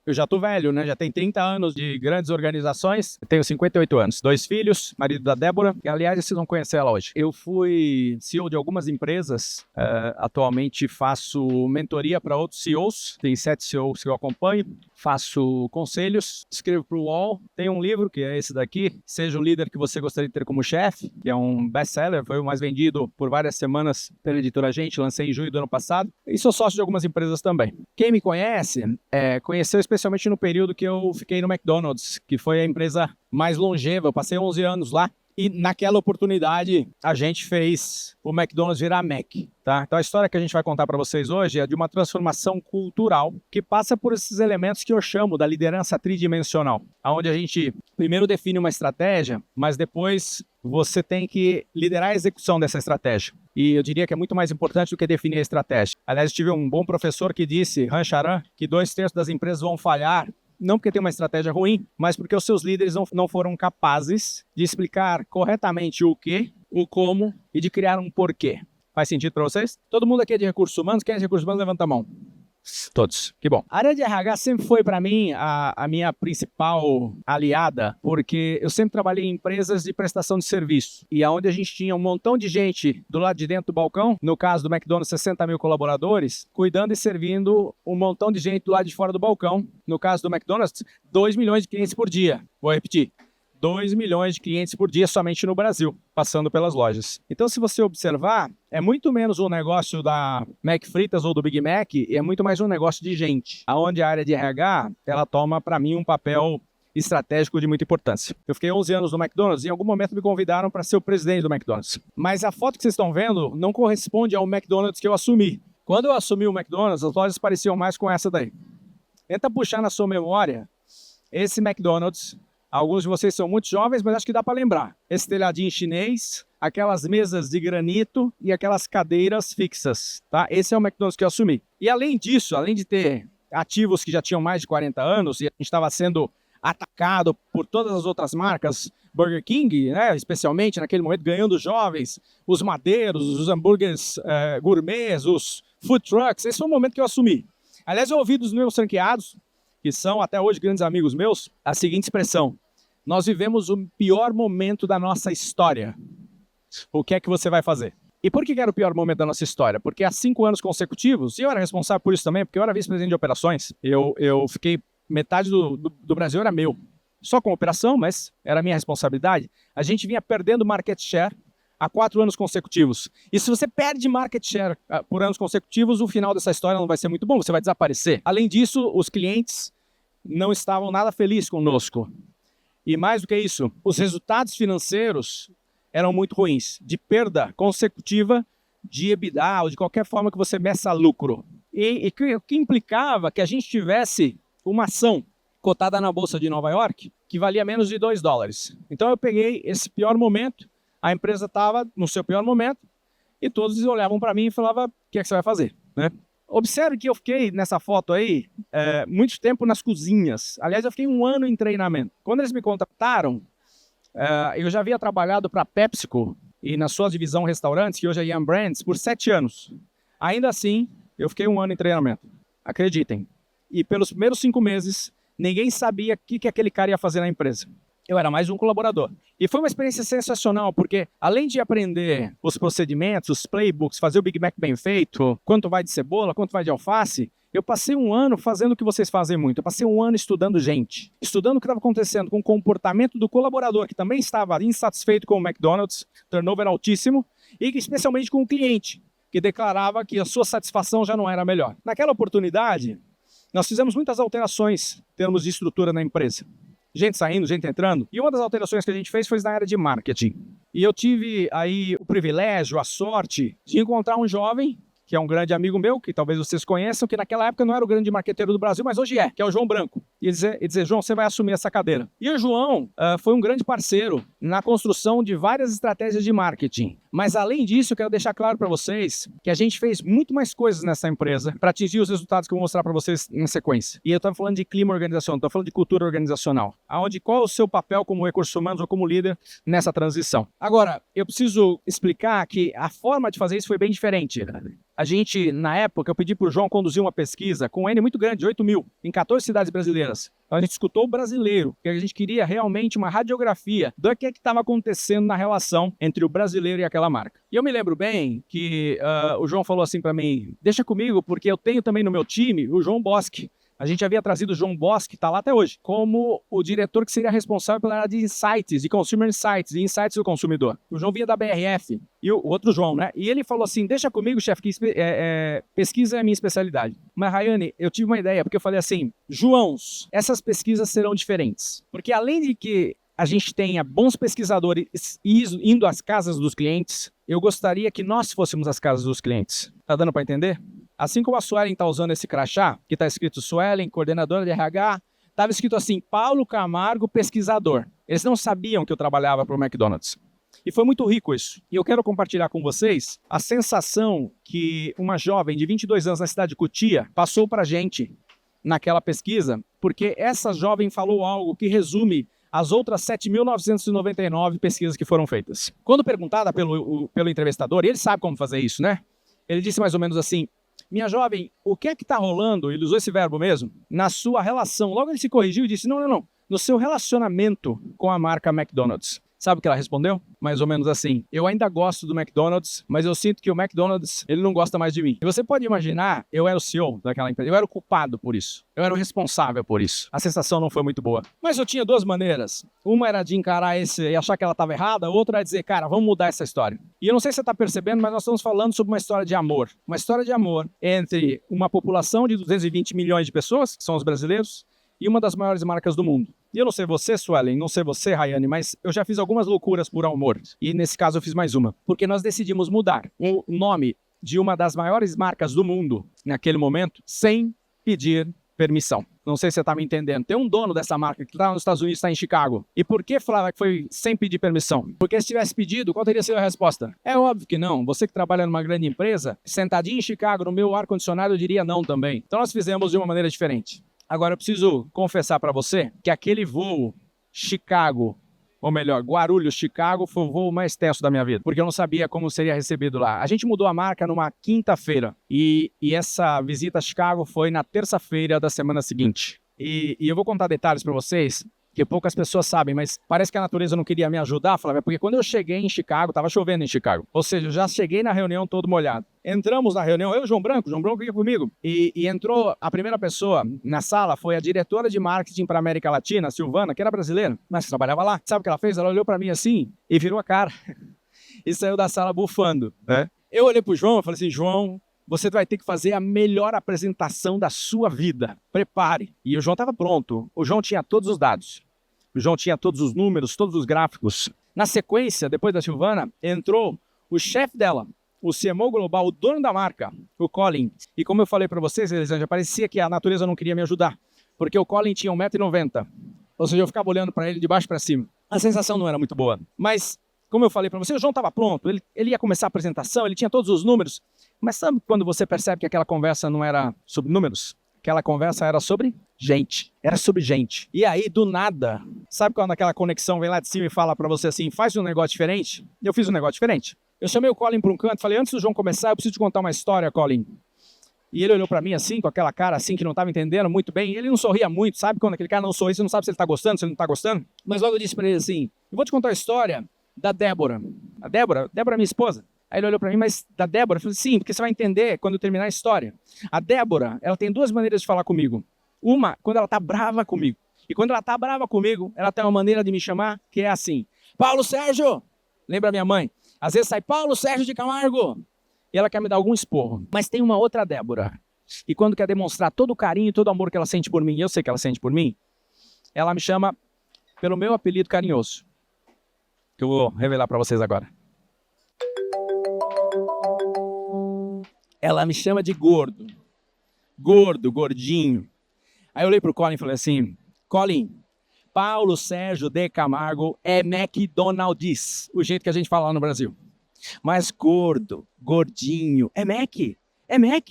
Eu já tô velho, né? Já tenho 30 anos de grandes organizações. Eu tenho 58 anos. 2 filhos, marido da Débora. Que, aliás, vocês vão conhecer ela hoje. Eu fui CEO de algumas empresas. Atualmente faço mentoria para outros CEOs. Tem 7 CEOs que eu acompanho. Faço conselhos. Escrevo para o UOL. Tenho um livro, que é esse daqui. Seja o líder que você gostaria de ter como chefe. Que é um best-seller. Foi o mais vendido por várias semanas pela editora Gente. Lancei em julho do ano passado. E sou sócio de algumas empresas também. Quem me conhece, conheceu especialmente no período que eu fiquei no McDonald's, que foi a empresa mais longeva. Eu passei 11 anos lá. E naquela oportunidade, a gente fez o McDonald's virar Mac, tá? Então a história que a gente vai contar para vocês hoje é de uma transformação cultural que passa por esses elementos que eu chamo da liderança tridimensional, onde a gente primeiro define uma estratégia, mas depois você tem que liderar a execução dessa estratégia. E eu diria que é muito mais importante do que definir a estratégia. Aliás, eu tive um bom professor que disse, Ram Charan, que 2/3 das empresas vão falhar não porque tem uma estratégia ruim, mas porque os seus líderes não foram capazes de explicar corretamente o que, o como e de criar um porquê. Faz sentido para vocês? Todo mundo aqui é de recursos humanos? Quem é de recursos humanos, levanta a mão. Todos. Que bom. A área de RH sempre foi para mim a minha principal aliada, porque eu sempre trabalhei em empresas de prestação de serviço, e onde a gente tinha um montão de gente do lado de dentro do balcão, no caso do McDonald's, 60 mil colaboradores, cuidando e servindo um montão de gente do lado de fora do balcão. No caso do McDonald's, 2 milhões de clientes por dia. Vou repetir. 2 milhões de clientes por dia somente no Brasil, passando pelas lojas. Então, se você observar, é muito menos um negócio da McFritas ou do Big Mac, e é muito mais um negócio de gente, onde a área de RH, ela toma, para mim, um papel estratégico de muita importância. Eu fiquei 11 anos no McDonald's e em algum momento me convidaram para ser o presidente do McDonald's. Mas a foto que vocês estão vendo não corresponde ao McDonald's que eu assumi. Quando eu assumi o McDonald's, as lojas pareciam mais com essa daí. Tenta puxar na sua memória esse McDonald's. Alguns de vocês são muito jovens, mas acho que dá para lembrar. Esse telhadinho chinês, aquelas mesas de granito e aquelas cadeiras fixas, tá? Esse é o McDonald's que eu assumi. E além disso, além de ter ativos que já tinham mais de 40 anos e a gente estava sendo atacado por todas as outras marcas, Burger King, né, especialmente naquele momento, ganhando jovens, os madeiros, os hambúrgueres gourmets, os food trucks, esse foi o momento que eu assumi. Aliás, eu ouvi dos meus franqueados, que são até hoje grandes amigos meus, a seguinte expressão: nós vivemos o pior momento da nossa história. O que é que você vai fazer? E por que era o pior momento da nossa história? Porque há 5 anos consecutivos, e eu era responsável por isso também, porque eu era vice-presidente de operações, eu fiquei, metade do Brasil era meu. Só com operação, mas era minha responsabilidade. A gente vinha perdendo market share há 4 anos consecutivos. E se você perde market share por anos consecutivos, o final dessa história não vai ser muito bom, você vai desaparecer. Além disso, os clientes não estavam nada felizes conosco. E mais do que isso, os resultados financeiros eram muito ruins, de perda consecutiva de EBITDA ou de qualquer forma que você meça lucro. E que implicava que a gente tivesse uma ação cotada na Bolsa de Nova York que valia menos de $2. Então eu peguei esse pior momento, a empresa estava no seu pior momento, e todos olhavam para mim e falavam, o que é que você vai fazer? Né? Observe que eu fiquei nessa foto aí muito tempo nas cozinhas. Aliás, eu fiquei 1 ano em treinamento. Quando eles me contrataram, eu já havia trabalhado para a PepsiCo e na sua divisão restaurantes, que hoje é Yum Brands, por 7 anos. Ainda assim, eu fiquei 1 ano em treinamento. Acreditem. E pelos primeiros 5 meses, ninguém sabia o que aquele cara ia fazer na empresa. Eu era mais um colaborador. E foi uma experiência sensacional, porque além de aprender os procedimentos, os playbooks, fazer o Big Mac bem feito, quanto vai de cebola, quanto vai de alface, eu passei 1 ano fazendo o que vocês fazem muito. Eu passei 1 ano estudando gente. Estudando o que estava acontecendo com o comportamento do colaborador, que também estava insatisfeito com o McDonald's, turnover altíssimo, e especialmente com o cliente, que declarava que a sua satisfação já não era melhor. Naquela oportunidade, nós fizemos muitas alterações em termos de estrutura na empresa. Gente saindo, gente entrando. E uma das alterações que a gente fez foi na área de marketing. E eu tive aí o privilégio, a sorte de encontrar um jovem, que é um grande amigo meu, que talvez vocês conheçam, que naquela época não era o grande marqueteiro do Brasil, mas hoje que é o João Branco. E dizer, João, você vai assumir essa cadeira. E o João foi um grande parceiro na construção de várias estratégias de marketing. Mas além disso, eu quero deixar claro para vocês que a gente fez muito mais coisas nessa empresa para atingir os resultados que eu vou mostrar para vocês na sequência. E eu estou falando de clima organizacional, estou falando de cultura organizacional. Qual é o seu papel como recursos humanos ou como líder nessa transição? Agora, eu preciso explicar que a forma de fazer isso foi bem diferente. A gente, na época, eu pedi para o João conduzir uma pesquisa com um N muito grande, 8.000, em 14 cidades brasileiras. Então a gente escutou o brasileiro, porque a gente queria realmente uma radiografia do que estava acontecendo na relação entre o brasileiro e aquela marca. E eu me lembro bem que o João falou assim para mim, deixa comigo, porque eu tenho também no meu time o João Bosque. A gente havia trazido o João Bosque, que está lá até hoje, como o diretor que seria responsável pela área de insights, de consumer insights, e insights do consumidor. O João vinha da BRF, e o outro João, né? E ele falou assim, deixa comigo, chefe, que pesquisa é a minha especialidade. Mas, Rayane, eu tive uma ideia, porque eu falei assim, Joãos, essas pesquisas serão diferentes. Porque além de que a gente tenha bons pesquisadores indo às casas dos clientes, eu gostaria que nós fôssemos às casas dos clientes. Tá dando para entender? Assim como a Suelen está usando esse crachá, que está escrito Suelen, coordenadora de RH, estava escrito assim, Paulo Camargo, pesquisador. Eles não sabiam que eu trabalhava para o McDonald's. E foi muito rico isso. E eu quero compartilhar com vocês a sensação que uma jovem de 22 anos na cidade de Cotia passou para a gente naquela pesquisa, porque essa jovem falou algo que resume as outras 7.999 pesquisas que foram feitas. Quando perguntada pelo entrevistador, e ele sabe como fazer isso, né? Ele disse mais ou menos assim, minha jovem, o que é que está rolando, ele usou esse verbo mesmo, na sua relação? Logo ele se corrigiu e disse, não, no seu relacionamento com a marca McDonald's. Sabe o que ela respondeu? Mais ou menos assim, eu ainda gosto do McDonald's, mas eu sinto que o McDonald's, ele não gosta mais de mim. E você pode imaginar, eu era o CEO daquela empresa, eu era o culpado por isso, eu era o responsável por isso. A sensação não foi muito boa. Mas eu tinha duas maneiras. Uma era de encarar esse e achar que ela estava errada, a outra era dizer, cara, vamos mudar essa história. E eu não sei se você está percebendo, mas nós estamos falando sobre uma história de amor. Uma história de amor entre uma população de 220 milhões de pessoas, que são os brasileiros, e uma das maiores marcas do mundo. E eu não sei você, Suelen, não sei você, Rayane, mas eu já fiz algumas loucuras por amor. E nesse caso eu fiz mais uma. Porque nós decidimos mudar o nome de uma das maiores marcas do mundo, naquele momento, sem pedir permissão. Não sei se você está me entendendo. Tem um dono dessa marca que está nos Estados Unidos, está em Chicago. E por que falava que foi sem pedir permissão? Porque se tivesse pedido, qual teria sido a resposta? É óbvio que não. Você que trabalha numa grande empresa, sentadinho em Chicago, no meu ar-condicionado, eu diria não também. Então nós fizemos de uma maneira diferente. Agora, eu preciso confessar para você que aquele voo Chicago, ou melhor, Guarulhos-Chicago, foi o voo mais tenso da minha vida, porque eu não sabia como seria recebido lá. A gente mudou a marca numa quinta-feira e essa visita a Chicago foi na terça-feira da semana seguinte. E eu vou contar detalhes para vocês que poucas pessoas sabem, mas parece que a natureza não queria me ajudar, Flávia, porque quando eu cheguei em Chicago, estava chovendo em Chicago. Ou seja, eu já cheguei na reunião todo molhado. Entramos na reunião, eu e o João Branco ia comigo. E entrou, a primeira pessoa na sala foi a diretora de marketing para a América Latina, Silvana, que era brasileira, mas trabalhava lá. Sabe o que ela fez? Ela olhou para mim assim e virou a cara. E saiu da sala bufando. Eu olhei para o João e falei assim, João, você vai ter que fazer a melhor apresentação da sua vida. Prepare. E o João estava pronto. O João tinha todos os dados. O João tinha todos os números, todos os gráficos. Na sequência, depois da Silvana, entrou o chefe dela, o CMO global, o dono da marca, o Colin. E como eu falei para vocês, Elisângela, parecia que a natureza não queria me ajudar, porque o Colin tinha 1,90 m. Ou seja, eu ficava olhando para ele de baixo para cima. A sensação não era muito boa. Mas, como eu falei para você, o João estava pronto, ele ia começar a apresentação, ele tinha todos os números. Mas sabe quando você percebe que aquela conversa não era sobre números? Aquela conversa era sobre gente. Era sobre gente. E aí, do nada, sabe quando aquela conexão vem lá de cima e fala pra você assim, faz um negócio diferente? Eu fiz um negócio diferente. Eu chamei o Colin para um canto e falei, antes do João começar, eu preciso te contar uma história, Colin. E ele olhou pra mim assim, com aquela cara assim, que não estava entendendo muito bem. E ele não sorria muito, sabe? Quando aquele cara não sorri, você não sabe se ele está gostando, se ele não está gostando. Mas logo eu disse pra ele assim, eu vou te contar a história da Débora. A Débora é minha esposa. Aí ele olhou para mim, mas da Débora? Eu falei, sim, porque você vai entender quando eu terminar a história. A Débora, ela tem duas maneiras de falar comigo. Uma, quando ela tá brava comigo. E quando ela tá brava comigo, ela tem uma maneira de me chamar que é assim. Paulo Sérgio! Lembra a minha mãe? Às vezes sai Paulo Sérgio de Camargo. E ela quer me dar algum esporro. Mas tem uma outra Débora. E quando quer demonstrar todo o carinho e todo o amor que ela sente por mim, e eu sei que ela sente por mim, ela me chama pelo meu apelido carinhoso. Que eu vou revelar para vocês agora. Ela me chama de gordo. Gordo, gordinho. Aí eu olhei pro Colin e falei assim, Colin, Paulo Sérgio de Camargo é McDonald's, o jeito que a gente fala lá no Brasil. mais gordo, gordinho. É Mac. É Mac.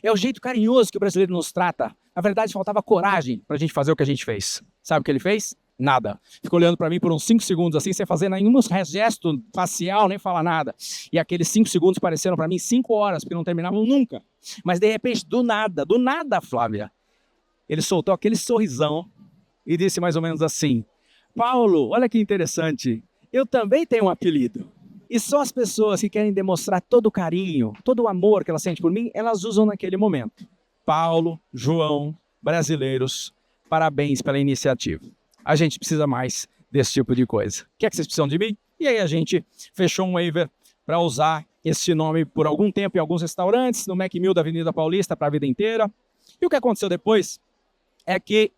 É o jeito carinhoso que o brasileiro nos trata. Na verdade, faltava coragem pra gente fazer o que a gente fez. Sabe o que ele fez? Nada. Ficou olhando pra mim por uns 5 segundos, assim, sem fazer nenhum gesto facial, nem falar nada. E aqueles 5 segundos pareceram pra mim 5 horas, porque não terminavam nunca. Mas, de repente, do nada, Flávia, ele soltou aquele sorrisão e disse mais ou menos assim: Paulo, olha que interessante, eu também tenho um apelido. E só as pessoas que querem demonstrar todo o carinho, todo o amor que elas sentem por mim, elas usam naquele momento. Paulo, João, brasileiros, parabéns pela iniciativa. A gente precisa mais desse tipo de coisa. O que é que vocês precisam de mim? E aí a gente fechou um waiver para usar esse nome por algum tempo em alguns restaurantes, no Macmill da Avenida Paulista para a vida inteira. E o que aconteceu depois é que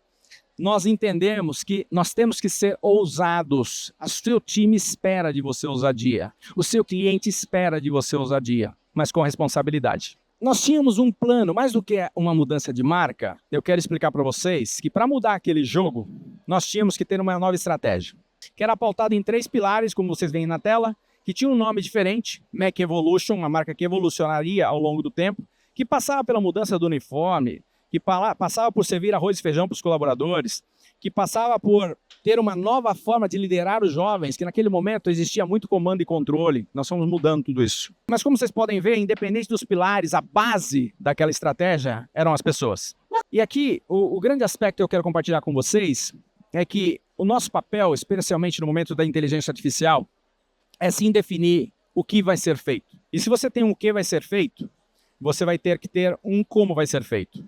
nós entendemos que nós temos que ser ousados. O seu time espera de você ousadia. O seu cliente espera de você ousadia, mas com responsabilidade. Nós tínhamos um plano, mais do que uma mudança de marca, eu quero explicar para vocês que para mudar aquele jogo, nós tínhamos que ter uma nova estratégia, que era pautada em 3 pilares, como vocês veem na tela, que tinha um nome diferente, Mac Evolution, uma marca que evolucionaria ao longo do tempo, que passava pela mudança do uniforme, que passava por servir arroz e feijão para os colaboradores, que passava por ter uma nova forma de liderar os jovens, que naquele momento existia muito comando e controle. Nós fomos mudando tudo isso. Mas como vocês podem ver, independente dos pilares, a base daquela estratégia eram as pessoas. E aqui, o grande aspecto que eu quero compartilhar com vocês é que o nosso papel, especialmente no momento da inteligência artificial, é sim definir o que vai ser feito. E se você tem um que vai ser feito, você vai ter que ter um como vai ser feito.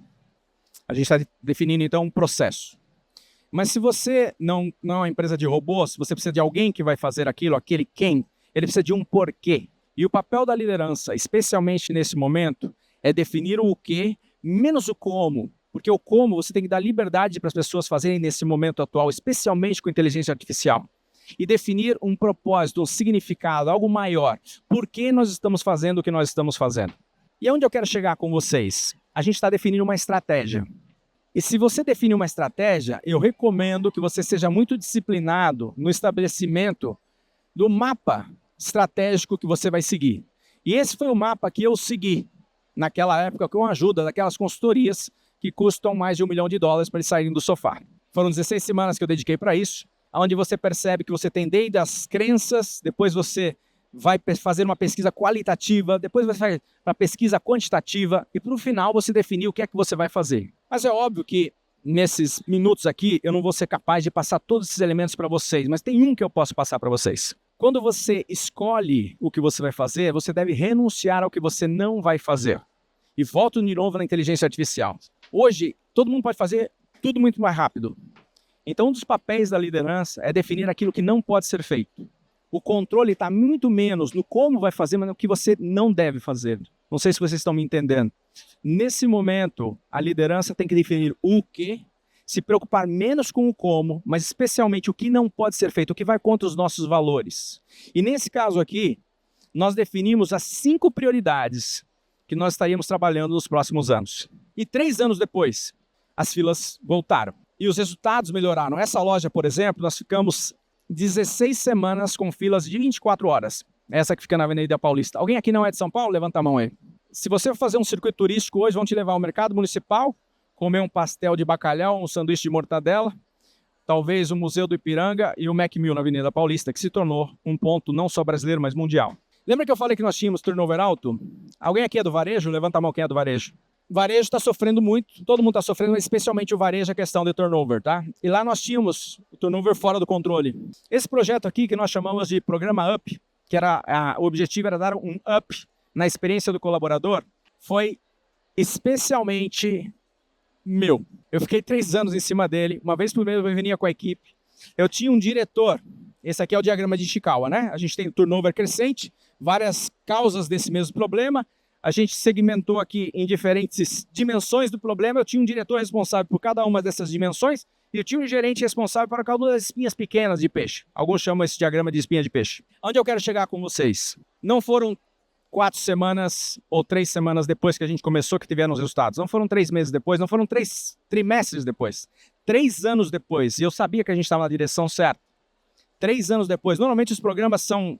A gente está definindo, então, um processo. Mas se você não é uma empresa de robôs, você precisa de alguém que vai fazer aquilo, aquele quem, ele precisa de um porquê. E o papel da liderança, especialmente nesse momento, é definir o que, menos o como. Porque o como você tem que dar liberdade para as pessoas fazerem nesse momento atual, especialmente com inteligência artificial. E definir um propósito, um significado, algo maior. Por que nós estamos fazendo o que nós estamos fazendo? E é onde eu quero chegar com vocês. A gente está definindo uma estratégia. E se você define uma estratégia, eu recomendo que você seja muito disciplinado no estabelecimento do mapa estratégico que você vai seguir. E esse foi o mapa que eu segui naquela época com a ajuda daquelas consultorias que custam mais de $1 milhão para eles saírem do sofá. Foram 16 semanas que eu dediquei para isso, onde você percebe que você tem desde as crenças, depois você vai fazer uma pesquisa qualitativa, depois você vai para a pesquisa quantitativa e para o final você definir o que é que você vai fazer. Mas é óbvio que nesses minutos aqui eu não vou ser capaz de passar todos esses elementos para vocês, mas tem um que eu posso passar para vocês. Quando você escolhe o que você vai fazer, você deve renunciar ao que você não vai fazer. E volto de novo na inteligência artificial. Hoje, todo mundo pode fazer tudo muito mais rápido. Então, um dos papéis da liderança é definir aquilo que não pode ser feito. O controle está muito menos no como vai fazer, mas no que você não deve fazer. Não sei se vocês estão me entendendo. Nesse momento, a liderança tem que definir o que, se preocupar menos com o como, mas especialmente o que não pode ser feito, o que vai contra os nossos valores. E nesse caso aqui, nós definimos as 5 prioridades que nós estaríamos trabalhando nos próximos anos. E 3 anos depois, as filas voltaram. E os resultados melhoraram. Essa loja, por exemplo, nós ficamos 16 semanas com filas de 24 horas. Essa que fica na Avenida Paulista. Alguém aqui não é de São Paulo? Levanta a mão aí. Se você for fazer um circuito turístico hoje, vão te levar ao mercado municipal, comer um pastel de bacalhau, um sanduíche de mortadela, talvez o Museu do Ipiranga e o Macmill na Avenida Paulista, que se tornou um ponto não só brasileiro, mas mundial. Lembra que eu falei que nós tínhamos turnover alto? Alguém aqui é do varejo? Levanta a mão quem é do varejo. O varejo está sofrendo muito, todo mundo está sofrendo, mas especialmente o varejo, a questão de turnover, tá? E lá nós tínhamos o turnover fora do controle. Esse projeto aqui, que nós chamamos de Programa Up, que o objetivo era dar um up na experiência do colaborador, foi especialmente meu. Eu fiquei 3 anos em cima dele, uma vez por mês eu vinha com a equipe. Eu tinha um diretor, esse aqui é o diagrama de Ishikawa, né? A gente tem turnover crescente, várias causas desse mesmo problema. A gente segmentou aqui em diferentes dimensões do problema. Eu tinha um diretor responsável por cada uma dessas dimensões e eu tinha um gerente responsável para cada uma das espinhas pequenas de peixe. Alguns chamam esse diagrama de espinha de peixe. Onde eu quero chegar com vocês? Não foram 4 semanas ou 3 semanas depois que a gente começou que tiveram os resultados. Não foram 3 meses depois, não foram 3 trimestres depois. 3 anos depois. E eu sabia que a gente estava na direção certa. 3 anos depois. Normalmente os programas são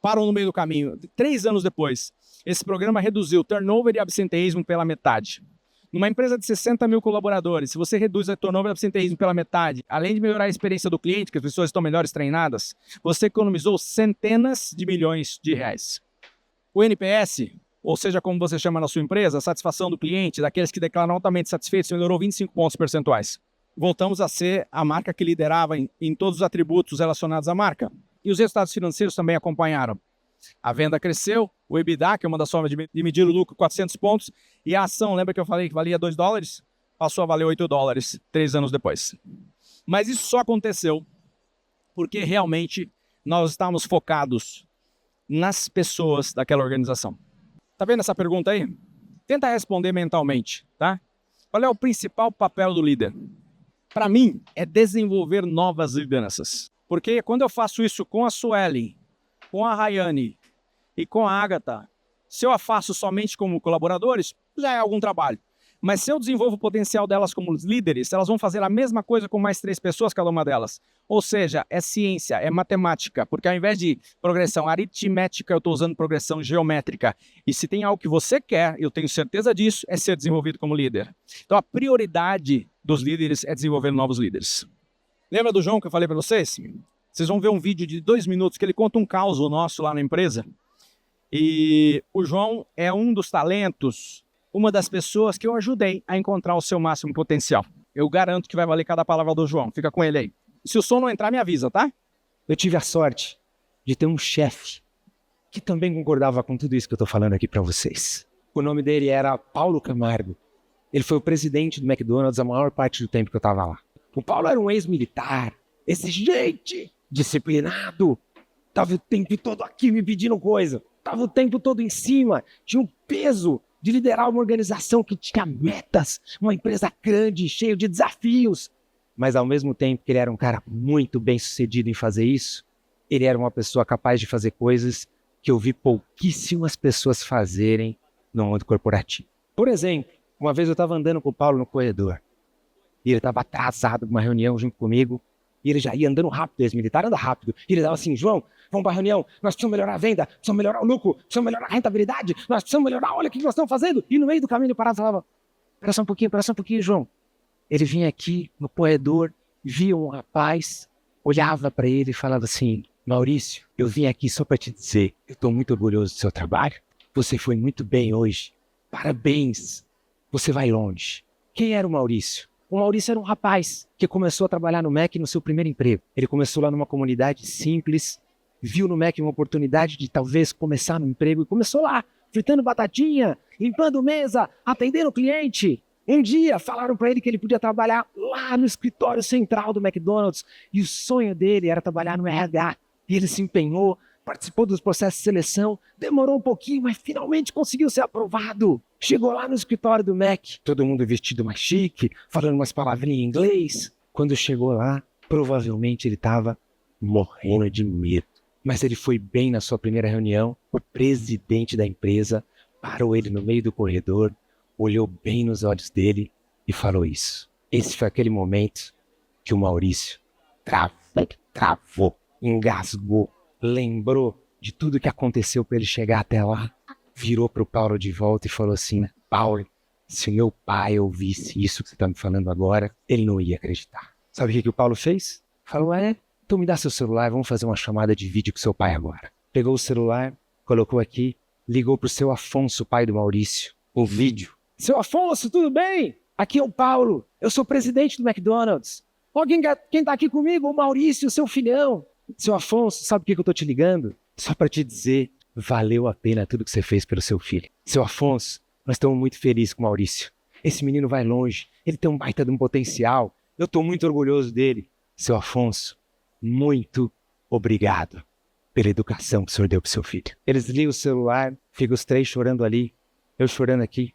param no meio do caminho. 3 anos depois, esse programa reduziu turnover e absenteísmo pela metade. Numa empresa de 60 mil colaboradores, se você reduz o turnover e absenteísmo pela metade, além de melhorar a experiência do cliente, que as pessoas estão melhores treinadas, você economizou centenas de milhões de reais. O NPS, ou seja, como você chama na sua empresa, a satisfação do cliente, daqueles que declaram altamente satisfeitos, melhorou 25 pontos percentuais. Voltamos a ser a marca que liderava em todos os atributos relacionados à marca. E os resultados financeiros também acompanharam. A venda cresceu, o EBITDA, que é uma das formas de medir o lucro, 400 pontos, e a ação, lembra que eu falei que valia $2? Passou a valer $8, 3 anos depois. Mas isso só aconteceu porque realmente nós estávamos focados nas pessoas daquela organização. Tá vendo essa pergunta aí? Tenta responder mentalmente, tá? Qual é o principal papel do líder? Para mim, é desenvolver novas lideranças. Porque quando eu faço isso com a Suelen, com a Rayane e com a Agatha, se eu a faço somente como colaboradores, já é algum trabalho. Mas se eu desenvolvo o potencial delas como líderes, elas vão fazer a mesma coisa com mais 3 pessoas, cada uma delas. Ou seja, é ciência, é matemática, porque ao invés de progressão aritmética, eu estou usando progressão geométrica. E se tem algo que você quer, eu tenho certeza disso, é ser desenvolvido como líder. Então a prioridade dos líderes é desenvolver novos líderes. Lembra do João que eu falei para vocês? Vocês vão ver um vídeo de 2 minutos que ele conta um caos nosso lá na empresa. E o João é um dos talentos, uma das pessoas que eu ajudei a encontrar o seu máximo potencial. Eu garanto que vai valer cada palavra do João. Fica com ele aí. Se o som não entrar, me avisa, tá? Eu tive a sorte de ter um chefe que também concordava com tudo isso que eu estou falando aqui para vocês. O nome dele era Paulo Camargo. Ele foi o presidente do McDonald's a maior parte do tempo que eu estava lá. O Paulo era um ex-militar, exigente, disciplinado. Tava o tempo todo aqui me pedindo coisa. Tava o tempo todo em cima. Tinha um peso de liderar uma organização que tinha metas. Uma empresa grande, cheia de desafios. Mas ao mesmo tempo que ele era um cara muito bem sucedido em fazer isso, ele era uma pessoa capaz de fazer coisas que eu vi pouquíssimas pessoas fazerem no mundo corporativo. Por exemplo, uma vez eu estava andando com o Paulo no corredor. E ele estava atrasado para uma reunião junto comigo. E ele já ia andando rápido, esse militar anda rápido. E ele dava assim, João, vamos para a reunião, nós precisamos melhorar a venda, precisamos melhorar o lucro, precisamos melhorar a rentabilidade, nós precisamos melhorar, olha o que nós estamos fazendo. E no meio do caminho ele parava e falava, espera só um pouquinho, João. Ele vinha aqui no corredor, via um rapaz, olhava para ele e falava assim, Maurício, eu vim aqui só para te dizer, eu estou muito orgulhoso do seu trabalho, você foi muito bem hoje, parabéns, você vai longe. Quem era o Maurício? O Maurício era um rapaz que começou a trabalhar no Mac no seu primeiro emprego. Ele começou lá numa comunidade simples, viu no Mac uma oportunidade de talvez começar no emprego e começou lá, fritando batatinha, limpando mesa, atendendo o cliente. Um dia falaram para ele que ele podia trabalhar lá no escritório central do McDonald's e o sonho dele era trabalhar no RH. E ele se empenhou, participou dos processos de seleção, demorou um pouquinho, mas finalmente conseguiu ser aprovado. Chegou lá no escritório do Mac, todo mundo vestido mais chique, falando umas palavrinhas em inglês. Quando chegou lá, provavelmente ele estava morrendo de medo. Mas ele foi bem na sua primeira reunião, o presidente da empresa parou ele no meio do corredor, olhou bem nos olhos dele e falou isso. Esse foi aquele momento que o Maurício travou, engasgou, lembrou de tudo que aconteceu para ele chegar até lá, virou para o Paulo de volta e falou assim, Paulo, se meu pai ouvisse isso que você está me falando agora, ele não ia acreditar. Sabe o que o Paulo fez? Falou, então me dá seu celular, vamos fazer uma chamada de vídeo com seu pai agora. Pegou o celular, colocou aqui, ligou para o seu Afonso, pai do Maurício, o vídeo. Seu Afonso, tudo bem? Aqui é o Paulo, eu sou presidente do McDonald's. Quem tá aqui comigo? O Maurício, seu filhão. Seu Afonso, sabe por que eu tô te ligando? Só para te dizer, valeu a pena tudo que você fez pelo seu filho. Seu Afonso, nós estamos muito felizes com o Maurício. Esse menino vai longe, ele tem um baita de um potencial. Eu tô muito orgulhoso dele. Seu Afonso, muito obrigado pela educação que o senhor deu pro seu filho. Eles ligam o celular, ficam os 3 chorando ali, eu chorando aqui.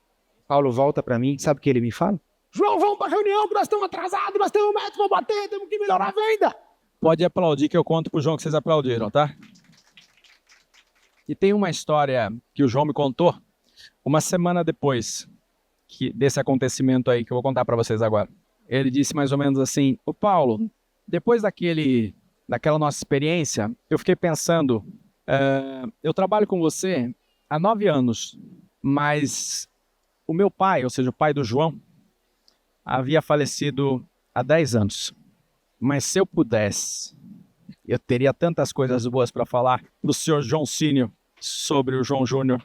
Paulo volta para mim, sabe o que ele me fala? João, vamos pra reunião que nós estamos atrasados, nós temos um método pra bater, temos que melhorar a venda. Pode aplaudir que eu conto pro João que vocês aplaudiram, tá? E tem uma história que o João me contou uma semana depois desse acontecimento aí que eu vou contar para vocês agora. Ele disse mais ou menos assim, Paulo, depois daquela nossa experiência, eu fiquei pensando Eu trabalho com você há 9 anos, mas o meu pai, ou seja, o pai do João, havia falecido há 10 anos. Mas se eu pudesse, eu teria tantas coisas boas para falar do senhor João Sênior sobre o João Júnior,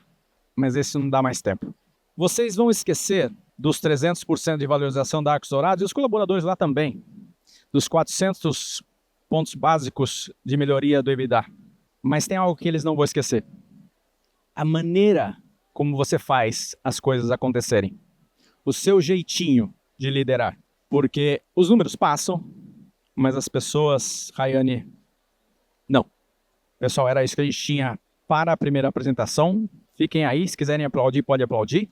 mas esse não dá mais tempo. Vocês vão esquecer dos 300% de valorização da Arcos Dourados e os colaboradores lá também, dos 400 pontos básicos de melhoria do EBITDA. Mas tem algo que eles não vão esquecer. A maneira como você faz as coisas acontecerem. O seu jeitinho de liderar. Porque os números passam, mas as pessoas, Rayane, não. Pessoal, era isso que a gente tinha para a primeira apresentação. Fiquem aí, se quiserem aplaudir, pode aplaudir.